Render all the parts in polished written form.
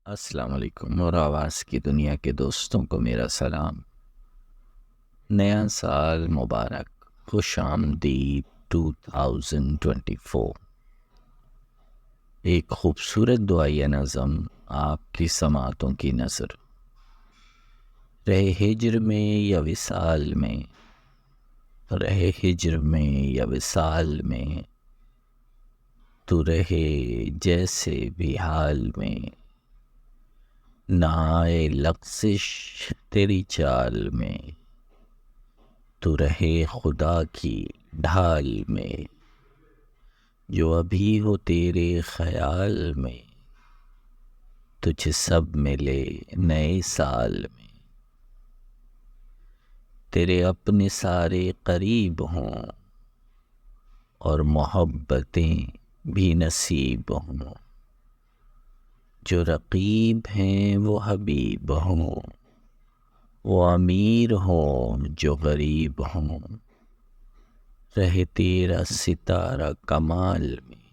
السلام علیکم اور آواز کی دنیا کے دوستوں کو میرا سلام۔ نیا سال مبارک، خوش آمدید 2024۔ ایک خوبصورت دعائیہ نظم آپ کی سماعتوں کی نظر۔ رہے ہجر میں یا وصال میں، رہے ہجر میں یا وصال میں، تو رہے جیسے بھی حال میں، نہ آئے لغزش تیری چال میں، تو رہے خدا کی ڈھال میں، جو ابھی ہو تیرے خیال میں، تجھے سب ملے نئے سال میں، تیرے اپنے سارے قریب ہوں اور محبتیں بھی نصیب ہوں، جو رقیب ہیں وہ حبیب ہوں، وہ امیر ہوں جو غریب ہوں، رہے تیرا ستارہ کمال میں،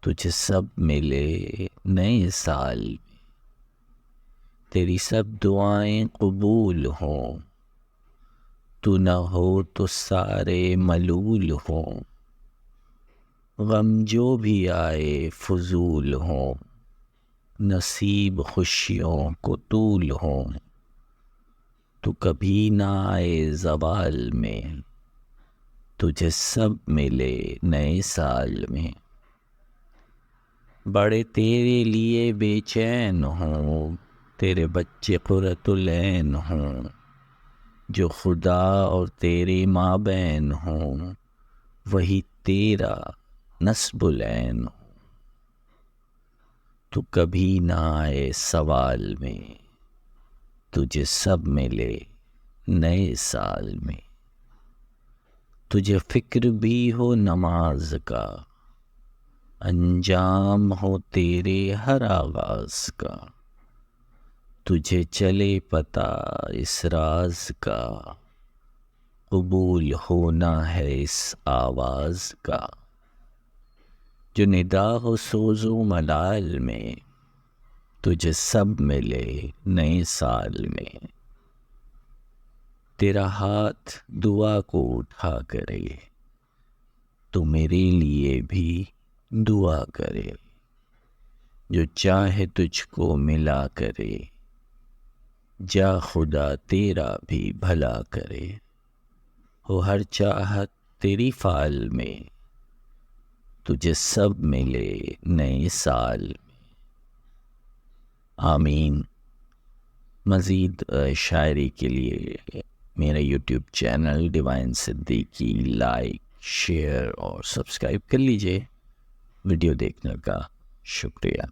تجھے سب ملے نئے سال میں، تیری سب دعائیں قبول ہوں، تو نہ ہو تو سارے ملول ہوں، غم جو بھی آئے فضول ہوں، نصیب خوشیوں کو طول ہوں، تو کبھی نہ آئے زوال میں، تجھے سب ملے نئے سال میں، بڑے تیرے لیے بے چین ہوں، تیرے بچے قرۃ العین ہوں، جو خدا اور تیرے مابین ہوں، وہی تیرا نصب العین ہوں، تو کبھی نہ آئے سوال میں، تجھے سب ملے نئے سال میں، تجھے فکر بھی ہو نماز کا، انجام ہو تیرے ہر آغاز کا، تجھے چلے پتہ اس راز کا، قبول ہونا ہے اس آواز کا، جو ندا ہو سوز و ملال میں، تجھے سب ملے نئے سال میں، تیرا ہاتھ دعا کو اٹھا کرے، تو میرے لیے بھی دعا کرے، جو چاہے تجھ کو ملا کرے، جا خدا تیرا بھی بھلا کرے، ہو ہر چاہت تیری فعال میں، تجھے سب ملے نئے سال میں، آمین۔ مزید شاعری کے لیے میرا YouTube channel divine Siddiqui like, share اور سبسکرائب کر لیجئے۔ ویڈیو دیکھنے کا شکریہ۔